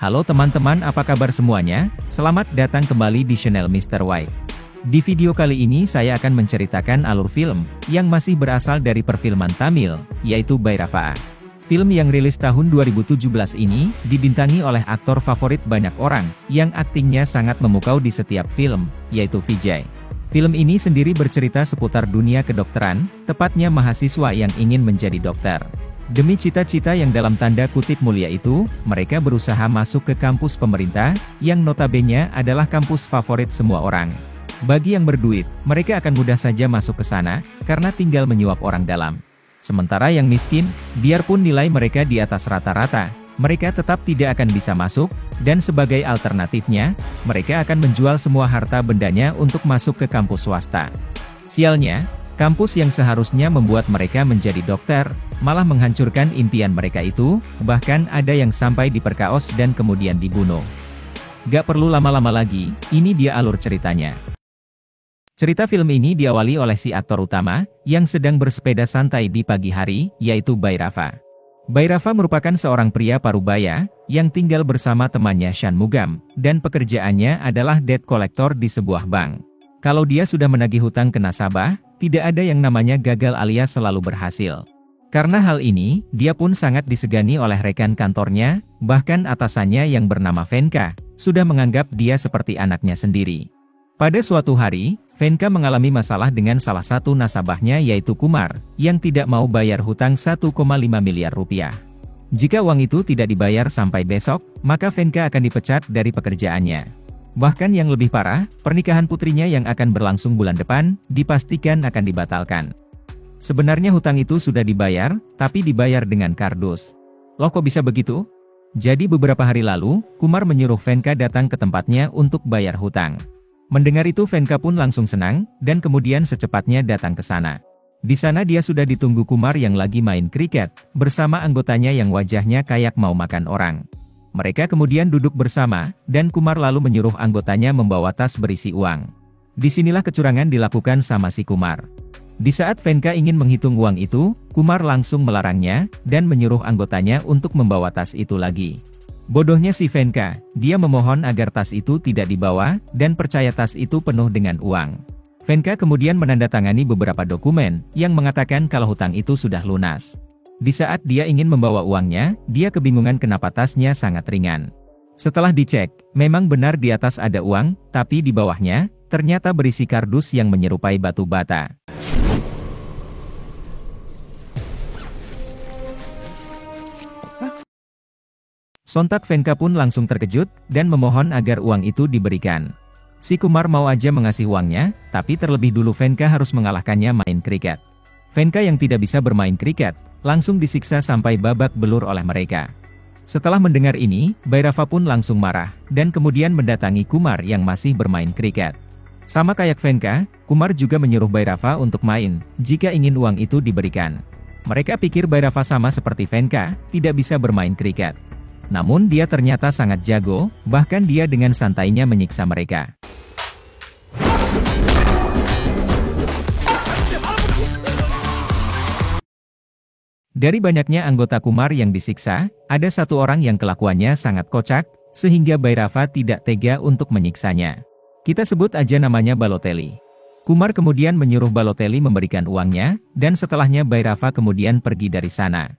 Halo teman-teman, apa kabar semuanya? Selamat datang kembali di channel Mr. White. Di video kali ini saya akan menceritakan alur film yang masih berasal dari perfilman Tamil, yaitu Bhairava. Film yang rilis tahun 2017 ini dibintangi oleh aktor favorit banyak orang yang aktingnya sangat memukau di setiap film, yaitu Vijay. Film ini sendiri bercerita seputar dunia kedokteran, tepatnya mahasiswa yang ingin menjadi dokter. Demi cita-cita yang dalam tanda kutip mulia itu, mereka berusaha masuk ke kampus pemerintah, yang notabene adalah kampus favorit semua orang. Bagi yang berduit, mereka akan mudah saja masuk ke sana, karena tinggal menyuap orang dalam. Sementara yang miskin, biarpun nilai mereka di atas rata-rata, mereka tetap tidak akan bisa masuk, dan sebagai alternatifnya, mereka akan menjual semua harta bendanya untuk masuk ke kampus swasta. Sialnya, kampus yang seharusnya membuat mereka menjadi dokter, malah menghancurkan impian mereka itu, bahkan ada yang sampai diperkaos dan kemudian dibunuh. Gak perlu lama-lama lagi, ini dia alur ceritanya. Cerita film ini diawali oleh si aktor utama, yang sedang bersepeda santai di pagi hari, yaitu Bhairava. Bhairava merupakan seorang pria parubaya, yang tinggal bersama temannya Shanmugam, dan pekerjaannya adalah debt collector di sebuah bank. Kalau dia sudah menagih hutang ke nasabah, tidak ada yang namanya gagal alias selalu berhasil. Karena hal ini, dia pun sangat disegani oleh rekan kantornya, bahkan atasannya yang bernama Venka, sudah menganggap dia seperti anaknya sendiri. Pada suatu hari, Venka mengalami masalah dengan salah satu nasabahnya yaitu Kumar, yang tidak mau bayar hutang 1,5 miliar rupiah. Jika uang itu tidak dibayar sampai besok, maka Venka akan dipecat dari pekerjaannya. Bahkan yang lebih parah, pernikahan putrinya yang akan berlangsung bulan depan, dipastikan akan dibatalkan. Sebenarnya hutang itu sudah dibayar, tapi dibayar dengan kardus. Loh kok bisa begitu? Jadi beberapa hari lalu, Kumar menyuruh Venka datang ke tempatnya untuk bayar hutang. Mendengar itu Venka pun langsung senang, dan kemudian secepatnya datang ke sana. Di sana dia sudah ditunggu Kumar yang lagi main kriket, bersama anggotanya yang wajahnya kayak mau makan orang. Mereka kemudian duduk bersama, dan Kumar lalu menyuruh anggotanya membawa tas berisi uang. Disinilah kecurangan dilakukan sama si Kumar. Di saat Venka ingin menghitung uang itu, Kumar langsung melarangnya, dan menyuruh anggotanya untuk membawa tas itu lagi. Bodohnya si Venka, dia memohon agar tas itu tidak dibawa, dan percaya tas itu penuh dengan uang. Venka kemudian menandatangani beberapa dokumen, yang mengatakan kalau hutang itu sudah lunas. Di saat dia ingin membawa uangnya, dia kebingungan kenapa tasnya sangat ringan. Setelah dicek, memang benar di atas ada uang, tapi di bawahnya, ternyata berisi kardus yang menyerupai batu bata. Sontak Venka pun langsung terkejut, dan memohon agar uang itu diberikan. Si Kumar mau aja mengasih uangnya, tapi terlebih dulu Venka harus mengalahkannya main kriket. Venka yang tidak bisa bermain kriket, langsung disiksa sampai babak belur oleh mereka. Setelah mendengar ini, Bhairava pun langsung marah, dan kemudian mendatangi Kumar yang masih bermain kriket. Sama kayak Venka, Kumar juga menyuruh Bhairava untuk main, jika ingin uang itu diberikan. Mereka pikir Bhairava sama seperti Venka, tidak bisa bermain kriket. Namun dia ternyata sangat jago, bahkan dia dengan santainya menyiksa mereka. Dari banyaknya anggota Kumar yang disiksa, ada satu orang yang kelakuannya sangat kocak, sehingga Bhairava tidak tega untuk menyiksanya. Kita sebut aja namanya Balotelli. Kumar kemudian menyuruh Balotelli memberikan uangnya, dan setelahnya Bhairava kemudian pergi dari sana.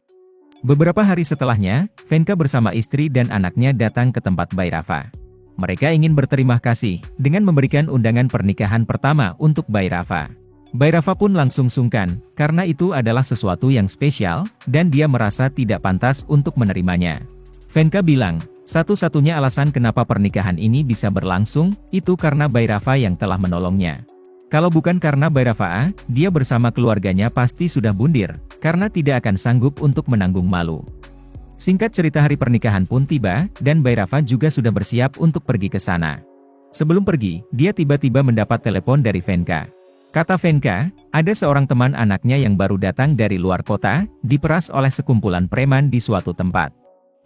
Beberapa hari setelahnya, Venka bersama istri dan anaknya datang ke tempat Bhairava. Mereka ingin berterima kasih, dengan memberikan undangan pernikahan pertama untuk Bhairava. Bhairava pun langsung sungkan, karena itu adalah sesuatu yang spesial, dan dia merasa tidak pantas untuk menerimanya. Venka bilang, satu-satunya alasan kenapa pernikahan ini bisa berlangsung, itu karena Bhairava yang telah menolongnya. Kalau bukan karena Bhairava, dia bersama keluarganya pasti sudah bundir, karena tidak akan sanggup untuk menanggung malu. Singkat cerita hari pernikahan pun tiba, dan Bhairava juga sudah bersiap untuk pergi ke sana. Sebelum pergi, dia tiba-tiba mendapat telepon dari Venka. Kata Venka, ada seorang teman anaknya yang baru datang dari luar kota, diperas oleh sekumpulan preman di suatu tempat.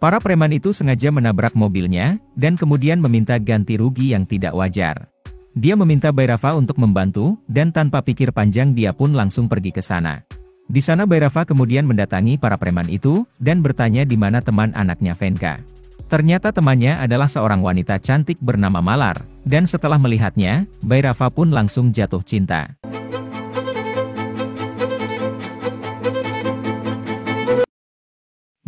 Para preman itu sengaja menabrak mobilnya, dan kemudian meminta ganti rugi yang tidak wajar. Dia meminta Bhairava untuk membantu, dan tanpa pikir panjang dia pun langsung pergi ke sana. Di sana Bhairava kemudian mendatangi para preman itu, dan bertanya di mana teman anaknya Venka. Ternyata temannya adalah seorang wanita cantik bernama Malar, dan setelah melihatnya, Bhairava pun langsung jatuh cinta.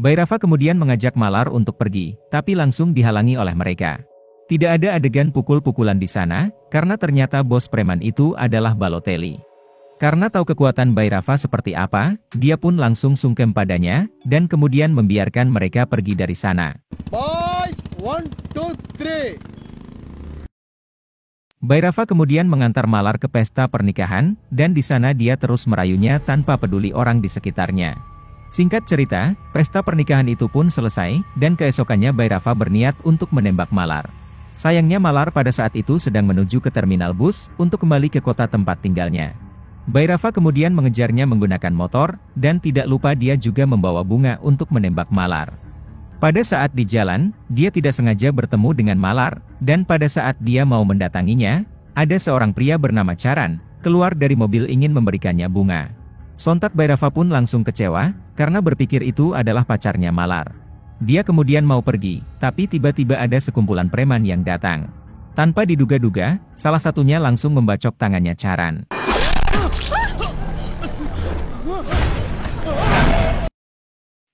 Bhairava kemudian mengajak Malar untuk pergi, tapi langsung dihalangi oleh mereka. Tidak ada adegan pukul-pukulan di sana, karena ternyata bos preman itu adalah Balotelli. Karena tahu kekuatan Bhairava seperti apa, dia pun langsung sungkem padanya, dan kemudian membiarkan mereka pergi dari sana. Boys, 1, 2, 3. Bhairava kemudian mengantar Malar ke pesta pernikahan, dan di sana dia terus merayunya tanpa peduli orang di sekitarnya. Singkat cerita, pesta pernikahan itu pun selesai, dan keesokannya Bhairava berniat untuk menembak Malar. Sayangnya Malar pada saat itu sedang menuju ke terminal bus, untuk kembali ke kota tempat tinggalnya. Bhairava kemudian mengejarnya menggunakan motor, dan tidak lupa dia juga membawa bunga untuk menembak Malar. Pada saat di jalan, dia tidak sengaja bertemu dengan Malar, dan pada saat dia mau mendatanginya, ada seorang pria bernama Charan, keluar dari mobil ingin memberikannya bunga. Sontak Bhairava pun langsung kecewa, karena berpikir itu adalah pacarnya Malar. Dia kemudian mau pergi, tapi tiba-tiba ada sekumpulan preman yang datang. Tanpa diduga-duga, salah satunya langsung membacok tangannya Charan.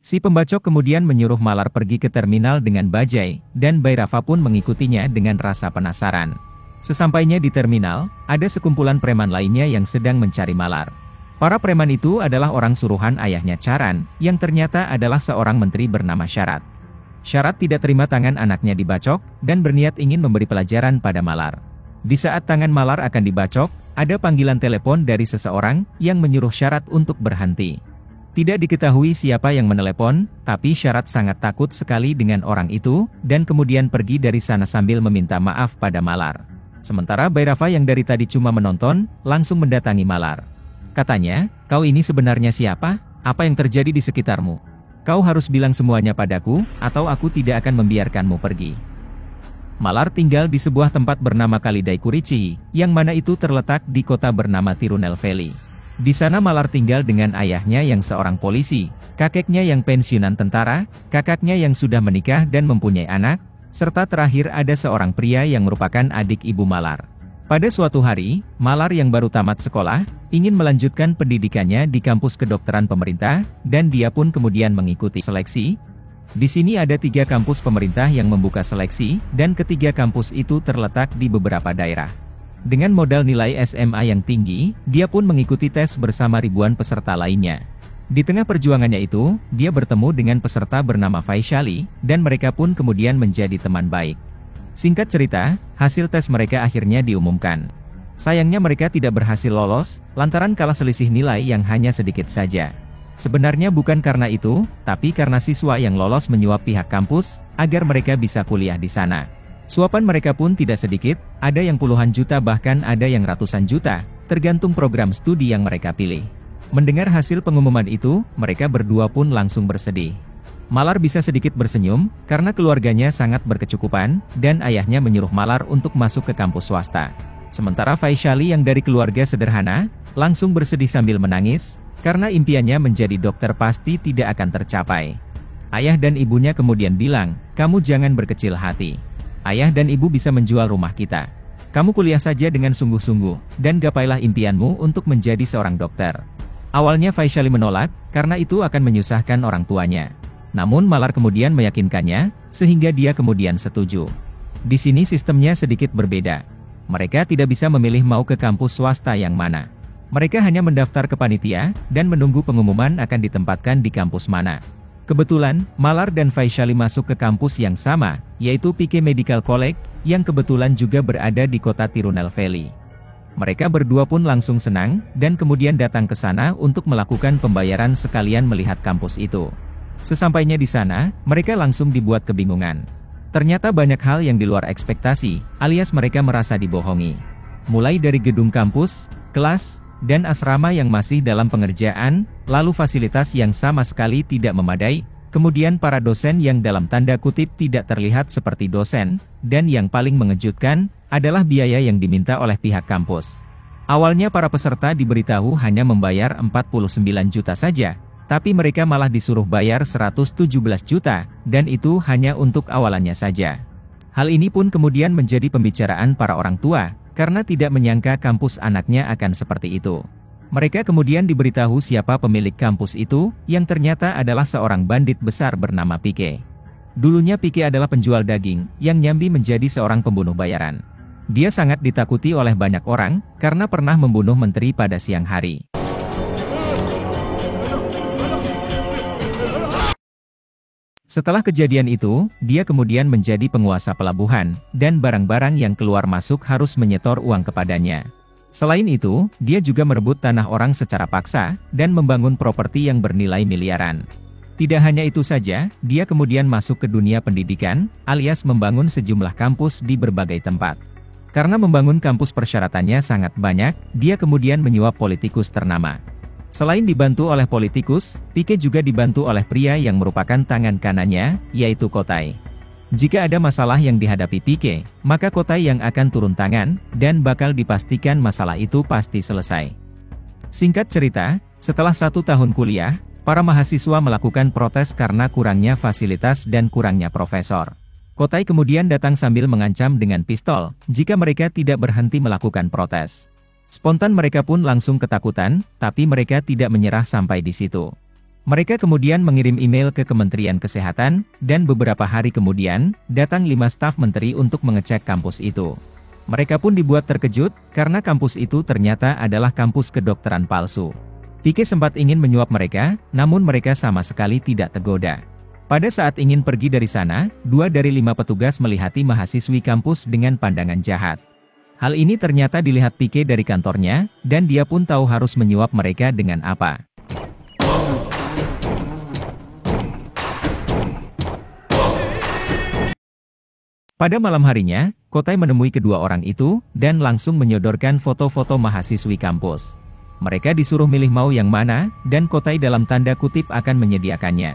Si pembacok kemudian menyuruh Malar pergi ke terminal dengan bajai, dan Bhairava pun mengikutinya dengan rasa penasaran. Sesampainya di terminal, ada sekumpulan preman lainnya yang sedang mencari Malar. Para preman itu adalah orang suruhan ayahnya Charan, yang ternyata adalah seorang menteri bernama Sharat. Sharat tidak terima tangan anaknya dibacok, dan berniat ingin memberi pelajaran pada Malar. Di saat tangan Malar akan dibacok, ada panggilan telepon dari seseorang, yang menyuruh Sharat untuk berhenti. Tidak diketahui siapa yang menelepon, tapi Sharat sangat takut sekali dengan orang itu, dan kemudian pergi dari sana sambil meminta maaf pada Malar. Sementara Bhairava yang dari tadi cuma menonton, langsung mendatangi Malar. Katanya, "Kau ini sebenarnya siapa? Apa yang terjadi di sekitarmu? Kau harus bilang semuanya padaku, atau aku tidak akan membiarkanmu pergi." Malar tinggal di sebuah tempat bernama Kalidai Kurici, yang mana itu terletak di kota bernama Tirunelveli. Di sana Malar tinggal dengan ayahnya yang seorang polisi, kakeknya yang pensiunan tentara, kakaknya yang sudah menikah dan mempunyai anak, serta terakhir ada seorang pria yang merupakan adik ibu Malar. Pada suatu hari, Malar yang baru tamat sekolah, ingin melanjutkan pendidikannya di kampus kedokteran pemerintah, dan dia pun kemudian mengikuti seleksi. Di sini ada 3 kampus pemerintah yang membuka seleksi, dan ketiga kampus itu terletak di beberapa daerah. Dengan modal nilai SMA yang tinggi, dia pun mengikuti tes bersama ribuan peserta lainnya. Di tengah perjuangannya itu, dia bertemu dengan peserta bernama Vaishali, dan mereka pun kemudian menjadi teman baik. Singkat cerita, hasil tes mereka akhirnya diumumkan. Sayangnya mereka tidak berhasil lolos, lantaran kalah selisih nilai yang hanya sedikit saja. Sebenarnya bukan karena itu, tapi karena siswa yang lolos menyuap pihak kampus, agar mereka bisa kuliah di sana. Suapan mereka pun tidak sedikit, ada yang puluhan juta bahkan ada yang ratusan juta, tergantung program studi yang mereka pilih. Mendengar hasil pengumuman itu, mereka berdua pun langsung bersedih. Malar bisa sedikit bersenyum, karena keluarganya sangat berkecukupan, dan ayahnya menyuruh Malar untuk masuk ke kampus swasta. Sementara Vaishali yang dari keluarga sederhana, langsung bersedih sambil menangis, karena impiannya menjadi dokter pasti tidak akan tercapai. Ayah dan ibunya kemudian bilang, "Kamu jangan berkecil hati. Ayah dan ibu bisa menjual rumah kita. Kamu kuliah saja dengan sungguh-sungguh, dan gapailah impianmu untuk menjadi seorang dokter." Awalnya Vaishali menolak, karena itu akan menyusahkan orang tuanya. Namun Malar kemudian meyakinkannya, sehingga dia kemudian setuju. Di sini sistemnya sedikit berbeda. Mereka tidak bisa memilih mau ke kampus swasta yang mana. Mereka hanya mendaftar ke panitia, dan menunggu pengumuman akan ditempatkan di kampus mana. Kebetulan, Malar dan Vaishali masuk ke kampus yang sama, yaitu Pike Medical College, yang kebetulan juga berada di kota Tirunelveli. Mereka berdua pun langsung senang, dan kemudian datang ke sana untuk melakukan pembayaran sekalian melihat kampus itu. Sesampainya di sana, mereka langsung dibuat kebingungan. Ternyata banyak hal yang di luar ekspektasi, alias mereka merasa dibohongi. Mulai dari gedung kampus, kelas, dan asrama yang masih dalam pengerjaan, lalu fasilitas yang sama sekali tidak memadai, kemudian para dosen yang dalam tanda kutip tidak terlihat seperti dosen, dan yang paling mengejutkan, adalah biaya yang diminta oleh pihak kampus. Awalnya para peserta diberitahu hanya membayar 49 juta saja, Tapi mereka malah disuruh bayar 117 juta, dan itu hanya untuk awalannya saja. Hal ini pun kemudian menjadi pembicaraan para orang tua, karena tidak menyangka kampus anaknya akan seperti itu. Mereka kemudian diberitahu siapa pemilik kampus itu, yang ternyata adalah seorang bandit besar bernama Pike. Dulunya Pike adalah penjual daging, yang nyambi menjadi seorang pembunuh bayaran. Dia sangat ditakuti oleh banyak orang, karena pernah membunuh menteri pada siang hari. Setelah kejadian itu, dia kemudian menjadi penguasa pelabuhan, dan barang-barang yang keluar masuk harus menyetor uang kepadanya. Selain itu, dia juga merebut tanah orang secara paksa, dan membangun properti yang bernilai miliaran. Tidak hanya itu saja, dia kemudian masuk ke dunia pendidikan, alias membangun sejumlah kampus di berbagai tempat. Karena membangun kampus persyaratannya sangat banyak, dia kemudian menyuap politikus ternama. Selain dibantu oleh politikus, Pike juga dibantu oleh pria yang merupakan tangan kanannya, yaitu Kotai. Jika ada masalah yang dihadapi Pike, maka Kotai yang akan turun tangan, dan bakal dipastikan masalah itu pasti selesai. Singkat cerita, setelah 1 tahun kuliah, para mahasiswa melakukan protes karena kurangnya fasilitas dan kurangnya profesor. Kotai kemudian datang sambil mengancam dengan pistol, jika mereka tidak berhenti melakukan protes. Spontan mereka pun langsung ketakutan, tapi mereka tidak menyerah sampai di situ. Mereka kemudian mengirim email ke Kementerian Kesehatan, dan beberapa hari kemudian, datang 5 staf menteri untuk mengecek kampus itu. Mereka pun dibuat terkejut, karena kampus itu ternyata adalah kampus kedokteran palsu. Pike sempat ingin menyuap mereka, namun mereka sama sekali tidak tergoda. Pada saat ingin pergi dari sana, 2 dari 5 petugas melihati mahasiswi kampus dengan pandangan jahat. Hal ini ternyata dilihat Pike dari kantornya, dan dia pun tahu harus menyuap mereka dengan apa. Pada malam harinya, Kotai menemui kedua orang itu, dan langsung menyodorkan foto-foto mahasiswi kampus. Mereka disuruh milih mau yang mana, dan Kotai dalam tanda kutip akan menyediakannya.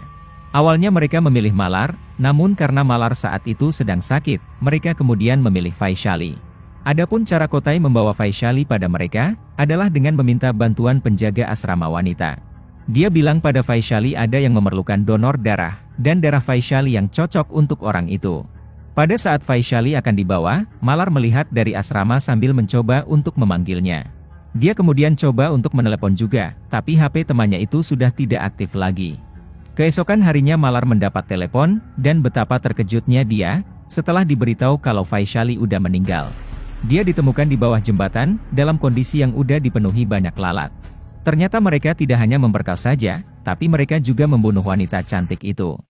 Awalnya mereka memilih Malar, namun karena Malar saat itu sedang sakit, mereka kemudian memilih Vaishali. Adapun cara Kotai membawa Vaishali pada mereka, adalah dengan meminta bantuan penjaga asrama wanita. Dia bilang pada Vaishali ada yang memerlukan donor darah, dan darah Vaishali yang cocok untuk orang itu. Pada saat Vaishali akan dibawa, Malar melihat dari asrama sambil mencoba untuk memanggilnya. Dia kemudian coba untuk menelepon juga, tapi HP temannya itu sudah tidak aktif lagi. Keesokan harinya Malar mendapat telepon, dan betapa terkejutnya dia, setelah diberitahu kalau Vaishali udah meninggal. Dia ditemukan di bawah jembatan, dalam kondisi yang udah dipenuhi banyak lalat. Ternyata mereka tidak hanya memperkosa saja, tapi mereka juga membunuh wanita cantik itu.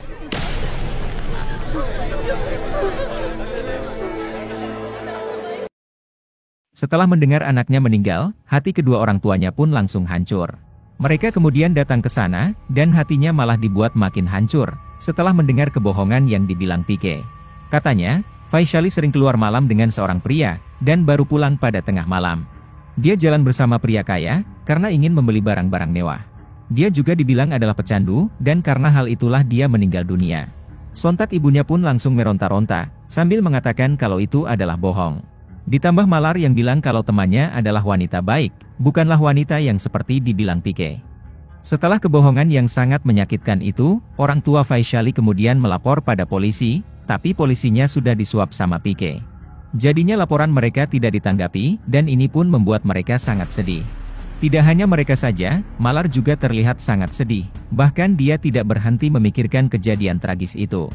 Setelah mendengar anaknya meninggal, hati kedua orang tuanya pun langsung hancur. Mereka kemudian datang ke sana, dan hatinya malah dibuat makin hancur, setelah mendengar kebohongan yang dibilang Pike. Katanya, Vaishali sering keluar malam dengan seorang pria, dan baru pulang pada tengah malam. Dia jalan bersama pria kaya, karena ingin membeli barang-barang mewah. Dia juga dibilang adalah pecandu, dan karena hal itulah dia meninggal dunia. Sontak ibunya pun langsung meronta-ronta, sambil mengatakan kalau itu adalah bohong. Ditambah Malar yang bilang kalau temannya adalah wanita baik, bukanlah wanita yang seperti dibilang Pike. Setelah kebohongan yang sangat menyakitkan itu, orang tua Vaishali kemudian melapor pada polisi, tapi polisinya sudah disuap sama Pike. Jadinya laporan mereka tidak ditanggapi, dan ini pun membuat mereka sangat sedih. Tidak hanya mereka saja, Malar juga terlihat sangat sedih, bahkan dia tidak berhenti memikirkan kejadian tragis itu.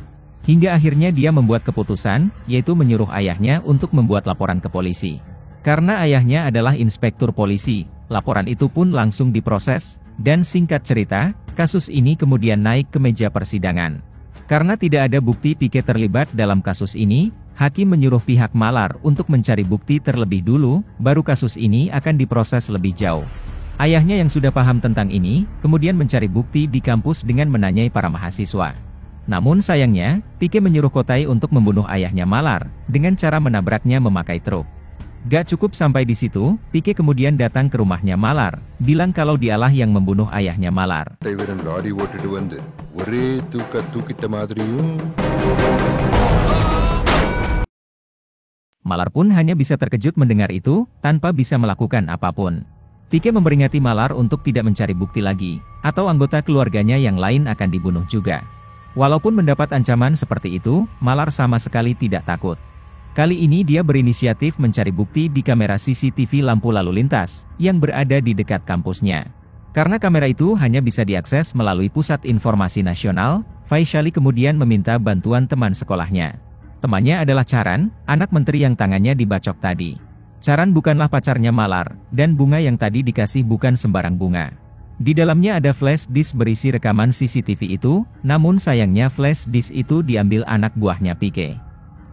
Hingga akhirnya dia membuat keputusan, yaitu menyuruh ayahnya untuk membuat laporan ke polisi. Karena ayahnya adalah inspektur polisi, laporan itu pun langsung diproses, dan singkat cerita, kasus ini kemudian naik ke meja persidangan. Karena tidak ada bukti Pike terlibat dalam kasus ini, hakim menyuruh pihak Malar untuk mencari bukti terlebih dulu, baru kasus ini akan diproses lebih jauh. Ayahnya yang sudah paham tentang ini, kemudian mencari bukti di kampus dengan menanyai para mahasiswa. Namun sayangnya, Pike menyuruh Kotai untuk membunuh ayahnya Malar, dengan cara menabraknya memakai truk. Gak cukup sampai di situ, Pike kemudian datang ke rumahnya Malar, bilang kalau dialah yang membunuh ayahnya Malar. Malar pun hanya bisa terkejut mendengar itu, tanpa bisa melakukan apapun. Pike memperingati Malar untuk tidak mencari bukti lagi, atau anggota keluarganya yang lain akan dibunuh juga. Walaupun mendapat ancaman seperti itu, Malar sama sekali tidak takut. Kali ini dia berinisiatif mencari bukti di kamera CCTV lampu lalu lintas, yang berada di dekat kampusnya. Karena kamera itu hanya bisa diakses melalui Pusat Informasi Nasional, Faisyali kemudian meminta bantuan teman sekolahnya. Temannya adalah Charan, anak menteri yang tangannya dibacok tadi. Charan bukanlah pacarnya Malar, dan bunga yang tadi dikasih bukan sembarang bunga. Di dalamnya ada flash disk berisi rekaman CCTV itu, namun sayangnya flash disk itu diambil anak buahnya Pike.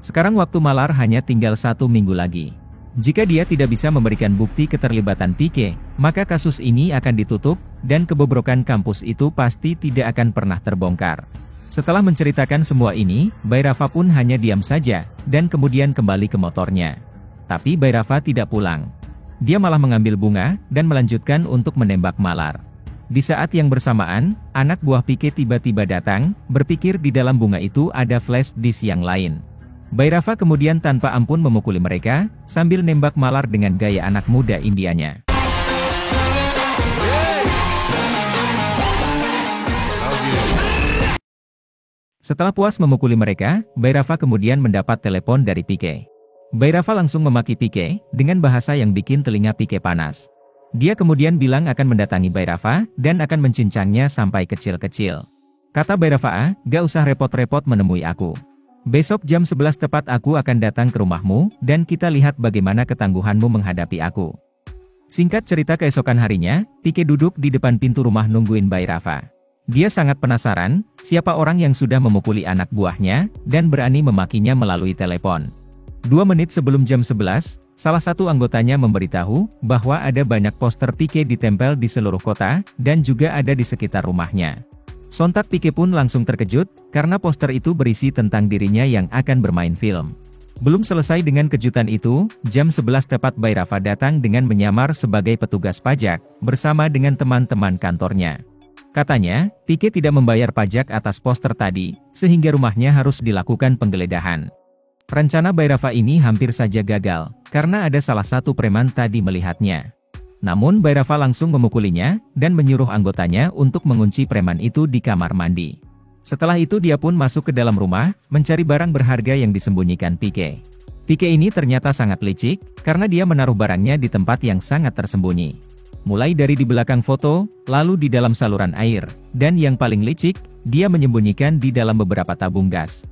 Sekarang waktu Malar hanya tinggal 1 minggu lagi. Jika dia tidak bisa memberikan bukti keterlibatan Pike, maka kasus ini akan ditutup, dan kebobrokan kampus itu pasti tidak akan pernah terbongkar. Setelah menceritakan semua ini, Bhairava pun hanya diam saja, dan kemudian kembali ke motornya. Tapi Bhairava tidak pulang. Dia malah mengambil bunga, dan melanjutkan untuk menembak Malar. Di saat yang bersamaan, anak buah Pike tiba-tiba datang, berpikir di dalam bunga itu ada flash disk yang lain. Bhairava kemudian tanpa ampun memukuli mereka, sambil nembak Malar dengan gaya anak muda Indianya. Setelah puas memukuli mereka, Bhairava kemudian mendapat telepon dari Pike. Bhairava langsung memaki Pike, dengan bahasa yang bikin telinga Pike panas. Dia kemudian bilang akan mendatangi Bhairava, dan akan mencincangnya sampai kecil-kecil. Kata Bhairava, "Gak usah repot-repot menemui aku. Besok jam 11 tepat aku akan datang ke rumahmu, dan kita lihat bagaimana ketangguhanmu menghadapi aku." Singkat cerita keesokan harinya, Pike duduk di depan pintu rumah nungguin Bhairava. Dia sangat penasaran, siapa orang yang sudah memukuli anak buahnya, dan berani memakinya melalui telepon. 2 menit sebelum jam 11, salah satu anggotanya memberitahu, bahwa ada banyak poster Pike ditempel di seluruh kota, dan juga ada di sekitar rumahnya. Sontak Pike pun langsung terkejut, karena poster itu berisi tentang dirinya yang akan bermain film. Belum selesai dengan kejutan itu, jam 11 tepat Bhairava datang dengan menyamar sebagai petugas pajak, bersama dengan teman-teman kantornya. Katanya, Pike tidak membayar pajak atas poster tadi, sehingga rumahnya harus dilakukan penggeledahan. Rencana Bhairava ini hampir saja gagal, karena ada salah satu preman tadi melihatnya. Namun Bhairava langsung memukulinya, dan menyuruh anggotanya untuk mengunci preman itu di kamar mandi. Setelah itu dia pun masuk ke dalam rumah, mencari barang berharga yang disembunyikan Pike. Pike ini ternyata sangat licik, karena dia menaruh barangnya di tempat yang sangat tersembunyi. Mulai dari di belakang foto, lalu di dalam saluran air, dan yang paling licik, dia menyembunyikan di dalam beberapa tabung gas.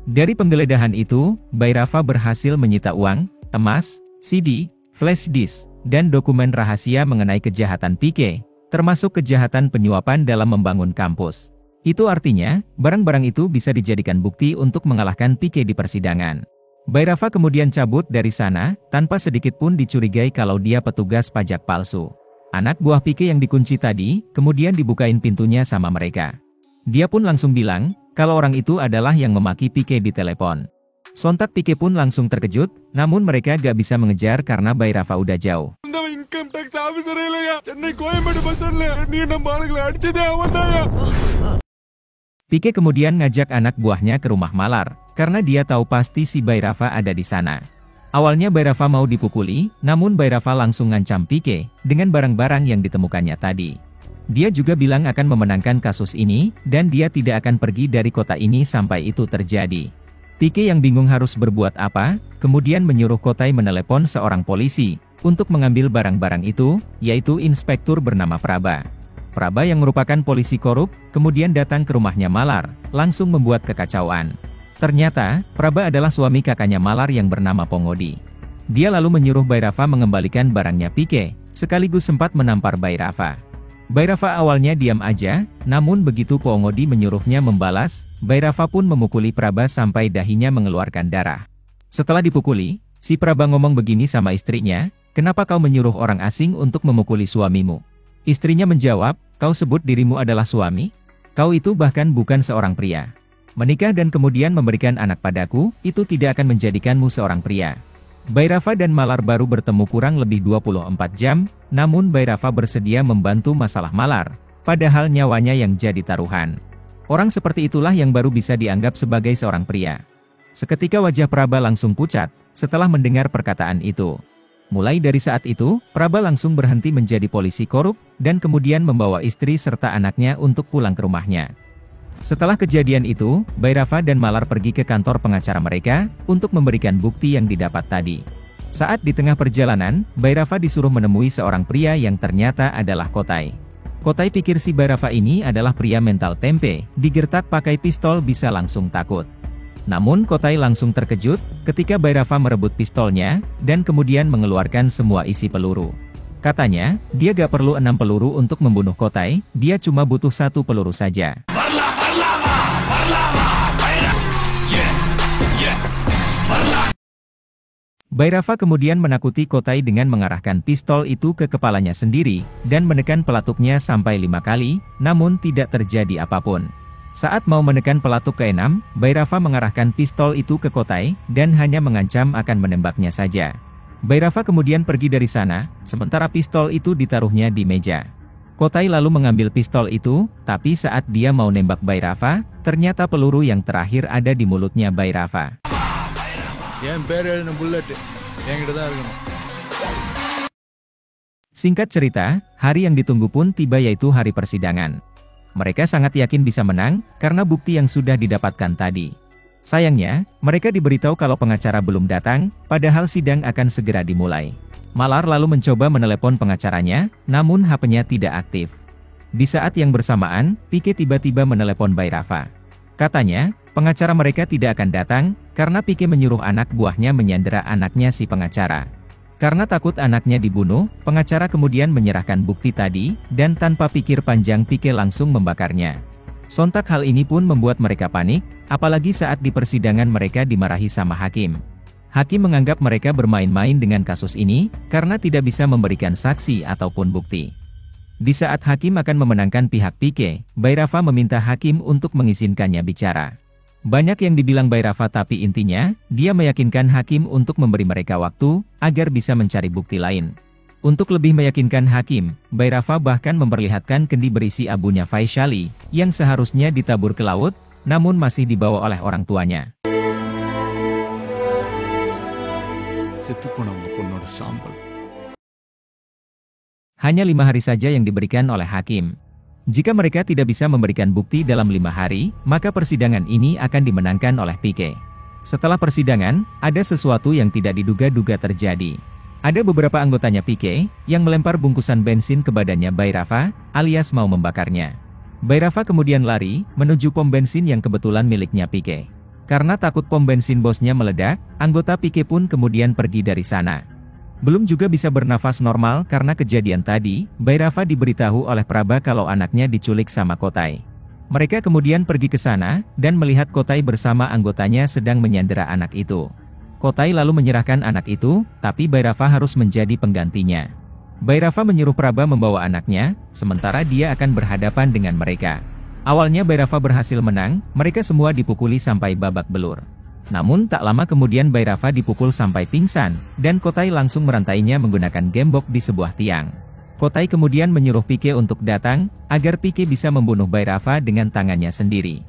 Dari penggeledahan itu, Bhairava berhasil menyita uang, emas, CD, flash disk, dan dokumen rahasia mengenai kejahatan Pike, termasuk kejahatan penyuapan dalam membangun kampus. Itu artinya, barang-barang itu bisa dijadikan bukti untuk mengalahkan Pike di persidangan. Bhairava kemudian cabut dari sana, tanpa sedikit pun dicurigai kalau dia petugas pajak palsu. Anak buah Pike yang dikunci tadi, kemudian dibukain pintunya sama mereka. Dia pun langsung bilang, kalau orang itu adalah yang memaki Pike di telepon. Sontak Pike pun langsung terkejut, namun mereka gak bisa mengejar karena Bhairava udah jauh. Pike kemudian ngajak anak buahnya ke rumah Malar, karena dia tahu pasti si Bhairava ada di sana. Awalnya Bhairava mau dipukuli, namun Bhairava langsung ngancam Pike, dengan barang-barang yang ditemukannya tadi. Dia juga bilang akan memenangkan kasus ini, dan dia tidak akan pergi dari kota ini sampai itu terjadi. Pike yang bingung harus berbuat apa, kemudian menyuruh Kotai menelepon seorang polisi, untuk mengambil barang-barang itu, yaitu inspektur bernama Praba. Praba yang merupakan polisi korup, kemudian datang ke rumahnya Malar, langsung membuat kekacauan. Ternyata, Praba adalah suami kakaknya Malar yang bernama Pongodi. Dia lalu menyuruh Bhairava mengembalikan barangnya Pike, sekaligus sempat menampar Bhairava. Bhairava awalnya diam aja, namun begitu Pongodi menyuruhnya membalas, Bhairava pun memukuli Praba sampai dahinya mengeluarkan darah. Setelah dipukuli, si Praba ngomong begini sama istrinya, "Kenapa kau menyuruh orang asing untuk memukuli suamimu?" Istrinya menjawab, "Kau sebut dirimu adalah suami? Kau itu bahkan bukan seorang pria. Menikah dan kemudian memberikan anak padaku, itu tidak akan menjadikanmu seorang pria." Bhairava dan Malar baru bertemu kurang lebih 24 jam, namun Bhairava bersedia membantu masalah Malar, padahal nyawanya yang jadi taruhan. Orang seperti itulah yang baru bisa dianggap sebagai seorang pria. Seketika wajah Praba langsung pucat, setelah mendengar perkataan itu. Mulai dari saat itu, Praba langsung berhenti menjadi polisi korup, dan kemudian membawa istri serta anaknya untuk pulang ke rumahnya. Setelah kejadian itu, Bhairava dan Malar pergi ke kantor pengacara mereka, untuk memberikan bukti yang didapat tadi. Saat di tengah perjalanan, Bhairava disuruh menemui seorang pria yang ternyata adalah Kotai. Kotai pikir si Bhairava ini adalah pria mental tempe, digertak pakai pistol bisa langsung takut. Namun Kotai langsung terkejut, ketika Bhairava merebut pistolnya, dan kemudian mengeluarkan semua isi peluru. Katanya, dia gak perlu 6 peluru untuk membunuh Kotai, dia cuma butuh 1 peluru saja. Bhairava kemudian menakuti Kotai dengan mengarahkan pistol itu ke kepalanya sendiri, dan menekan pelatuknya sampai 5 kali, namun tidak terjadi apapun. Saat mau menekan pelatuk ke-6, Bhairava mengarahkan pistol itu ke Kotai, dan hanya mengancam akan menembaknya saja. Bhairava kemudian pergi dari sana, sementara pistol itu ditaruhnya di meja. Kotai lalu mengambil pistol itu, tapi saat dia mau nembak Bhairava, ternyata peluru yang terakhir ada di mulutnya Bhairava. Singkat cerita, hari yang ditunggu pun tiba yaitu hari persidangan. Mereka sangat yakin bisa menang, karena bukti yang sudah didapatkan tadi. Sayangnya, mereka diberitahu kalau pengacara belum datang, padahal sidang akan segera dimulai. Malar lalu mencoba menelepon pengacaranya, namun HP-nya tidak aktif. Di saat yang bersamaan, Pike tiba-tiba menelepon Bhairava. Katanya, pengacara mereka tidak akan datang, karena Pike menyuruh anak buahnya menyandera anaknya si pengacara. Karena takut anaknya dibunuh, pengacara kemudian menyerahkan bukti tadi, dan tanpa pikir panjang Pike langsung membakarnya. Sontak hal ini pun membuat mereka panik, apalagi saat di persidangan mereka dimarahi sama hakim. Hakim menganggap mereka bermain-main dengan kasus ini, karena tidak bisa memberikan saksi ataupun bukti. Di saat hakim akan memenangkan pihak Pike, Bhairava meminta hakim untuk mengizinkannya bicara. Banyak yang dibilang Bhairava tapi intinya, dia meyakinkan hakim untuk memberi mereka waktu, agar bisa mencari bukti lain. Untuk lebih meyakinkan hakim, Bhairava bahkan memperlihatkan kendi berisi abunya Vaishali, yang seharusnya ditabur ke laut, namun masih dibawa oleh orang tuanya. Hanya 5 hari saja yang diberikan oleh hakim. Jika mereka tidak bisa memberikan bukti dalam 5 hari, maka persidangan ini akan dimenangkan oleh Pike. Setelah persidangan, ada sesuatu yang tidak diduga-duga terjadi. Ada beberapa anggotanya Pike, yang melempar bungkusan bensin ke badannya Bhairava, alias mau membakarnya. Bhairava kemudian lari, menuju pom bensin yang kebetulan miliknya Pike. Karena takut pom bensin bosnya meledak, anggota Pike pun kemudian pergi dari sana. Belum juga bisa bernafas normal karena kejadian tadi, Bhairava diberitahu oleh Praba kalau anaknya diculik sama Kotai. Mereka kemudian pergi ke sana, dan melihat Kotai bersama anggotanya sedang menyandera anak itu. Kotai lalu menyerahkan anak itu, tapi Bhairava harus menjadi penggantinya. Bhairava menyuruh Praba membawa anaknya, sementara dia akan berhadapan dengan mereka. Awalnya Bhairava berhasil menang, mereka semua dipukuli sampai babak belur. Namun tak lama kemudian Bhairava dipukul sampai pingsan, dan Kotai langsung merantainya menggunakan gembok di sebuah tiang. Kotai kemudian menyuruh Pike untuk datang, agar Pike bisa membunuh Bhairava dengan tangannya sendiri.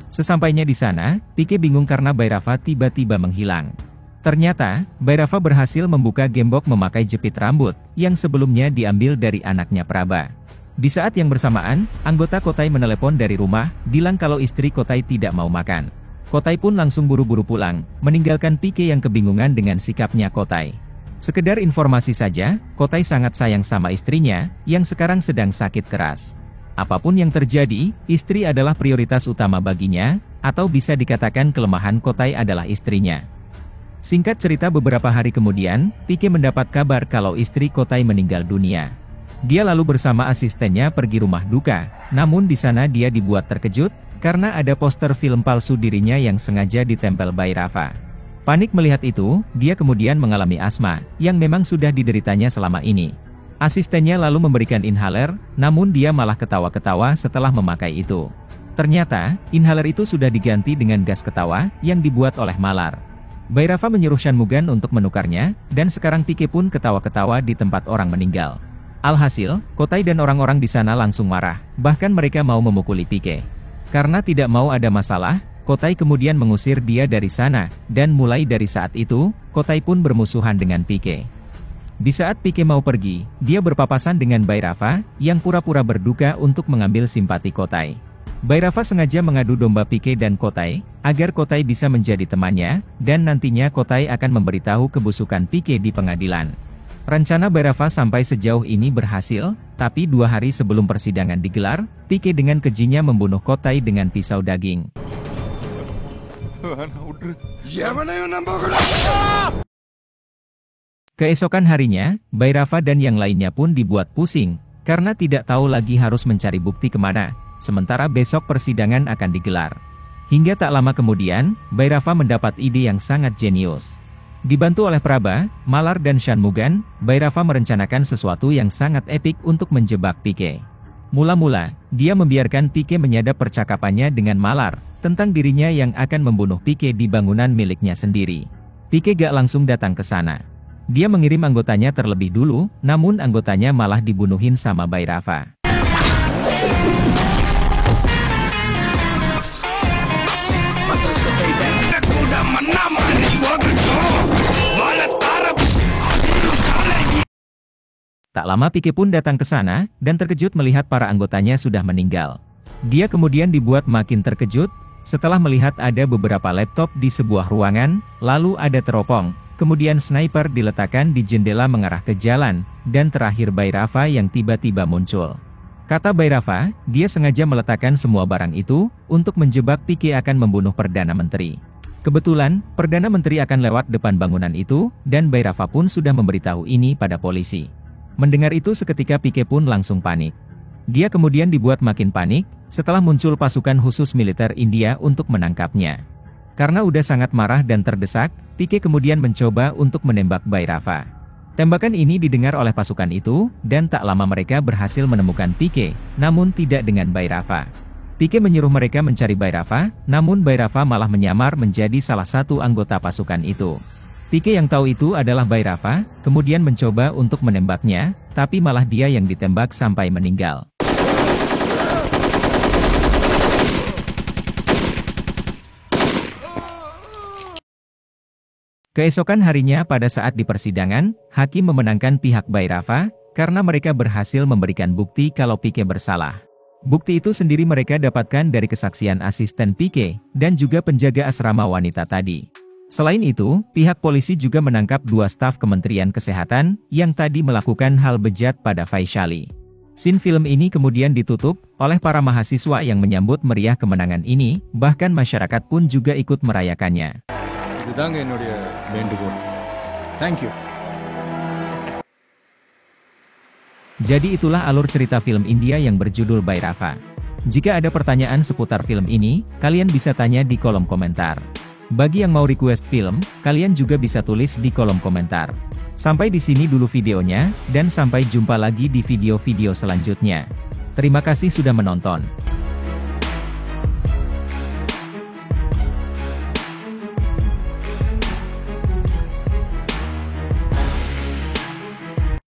Sesampainya di sana, Pike bingung karena Bhairava tiba-tiba menghilang. Ternyata, Bhairava berhasil membuka gembok memakai jepit rambut, yang sebelumnya diambil dari anaknya Praba. Di saat yang bersamaan, anggota Kotai menelepon dari rumah, bilang kalau istri Kotai tidak mau makan. Kotai pun langsung buru-buru pulang, meninggalkan Pike yang kebingungan dengan sikapnya Kotai. Sekedar informasi saja, Kotai sangat sayang sama istrinya, yang sekarang sedang sakit keras. Apapun yang terjadi, istri adalah prioritas utama baginya, atau bisa dikatakan kelemahan Kotai adalah istrinya. Singkat cerita beberapa hari kemudian, Pike mendapat kabar kalau istri Kotai meninggal dunia. Dia lalu bersama asistennya pergi rumah duka, namun di sana dia dibuat terkejut, karena ada poster film palsu dirinya yang sengaja ditempel Bhairava. Panik melihat itu, dia kemudian mengalami asma, yang memang sudah dideritanya selama ini. Asistennya lalu memberikan inhaler, namun dia malah ketawa-ketawa setelah memakai itu. Ternyata, inhaler itu sudah diganti dengan gas ketawa, yang dibuat oleh Malar. Bhairava menyuruh Shanmugan untuk menukarnya, dan sekarang Pike pun ketawa-ketawa di tempat orang meninggal. Alhasil, Kotai dan orang-orang di sana langsung marah, bahkan mereka mau memukuli Pike. Karena tidak mau ada masalah, Kotai kemudian mengusir dia dari sana, dan mulai dari saat itu, Kotai pun bermusuhan dengan Pike. Di saat Pique mau pergi, dia berpapasan dengan Bairafa, yang pura-pura berduka untuk mengambil simpati Kotai. Bairafa sengaja mengadu domba Pique dan Kotai, agar Kotai bisa menjadi temannya, dan nantinya Kotai akan memberitahu kebusukan Pique di pengadilan. Rencana Bairafa sampai sejauh ini berhasil, tapi 2 hari sebelum persidangan digelar, Pique dengan kejinya membunuh Kotai dengan pisau daging. Keesokan harinya, Bairafa dan yang lainnya pun dibuat pusing, karena tidak tahu lagi harus mencari bukti kemana, sementara besok persidangan akan digelar. Hingga tak lama kemudian, Bairafa mendapat ide yang sangat jenius. Dibantu oleh Praba, Malar dan Shanmugan, Bairafa merencanakan sesuatu yang sangat epik untuk menjebak Pique. Mula-mula, dia membiarkan Pique menyadap percakapannya dengan Malar, tentang dirinya yang akan membunuh Pique di bangunan miliknya sendiri. Pique gak langsung datang ke sana. Dia mengirim anggotanya terlebih dulu, namun anggotanya malah dibunuhin sama Bairafa. Tak lama Pique pun datang ke sana, dan terkejut melihat para anggotanya sudah meninggal. Dia kemudian dibuat makin terkejut, setelah melihat ada beberapa laptop di sebuah ruangan, lalu ada teropong, kemudian sniper diletakkan di jendela mengarah ke jalan, dan terakhir Bairafa yang tiba-tiba muncul. Kata Bairafa, dia sengaja meletakkan semua barang itu, untuk menjebak Pique akan membunuh Perdana Menteri. Kebetulan, Perdana Menteri akan lewat depan bangunan itu, dan Bairafa pun sudah memberitahu ini pada polisi. Mendengar itu seketika Pique pun langsung panik. Dia kemudian dibuat makin panik, setelah muncul pasukan khusus militer India untuk menangkapnya. Karena udah sangat marah dan terdesak, Pique kemudian mencoba untuk menembak Bairafa. Tembakan ini didengar oleh pasukan itu, dan tak lama mereka berhasil menemukan Pique, namun tidak dengan Bairafa. Pique menyuruh mereka mencari Bairafa, namun Bairafa malah menyamar menjadi salah satu anggota pasukan itu. Pique yang tahu itu adalah Bairafa, kemudian mencoba untuk menembaknya, tapi malah dia yang ditembak sampai meninggal. Keesokan harinya pada saat di persidangan, hakim memenangkan pihak Bairafa, karena mereka berhasil memberikan bukti kalau Pique bersalah. Bukti itu sendiri mereka dapatkan dari kesaksian asisten Pique, dan juga penjaga asrama wanita tadi. Selain itu, pihak polisi juga menangkap 2 staf Kementerian Kesehatan, yang tadi melakukan hal bejat pada Vaishali. Scene film ini kemudian ditutup, oleh para mahasiswa yang menyambut meriah kemenangan ini, bahkan masyarakat pun juga ikut merayakannya. Thank you. Jadi itulah alur cerita film India yang berjudul Bairafa. Jika ada pertanyaan seputar film ini, kalian bisa tanya di kolom komentar. Bagi yang mau request film, kalian juga bisa tulis di kolom komentar. Sampai di sini dulu videonya, dan sampai jumpa lagi di video-video selanjutnya. Terima kasih sudah menonton.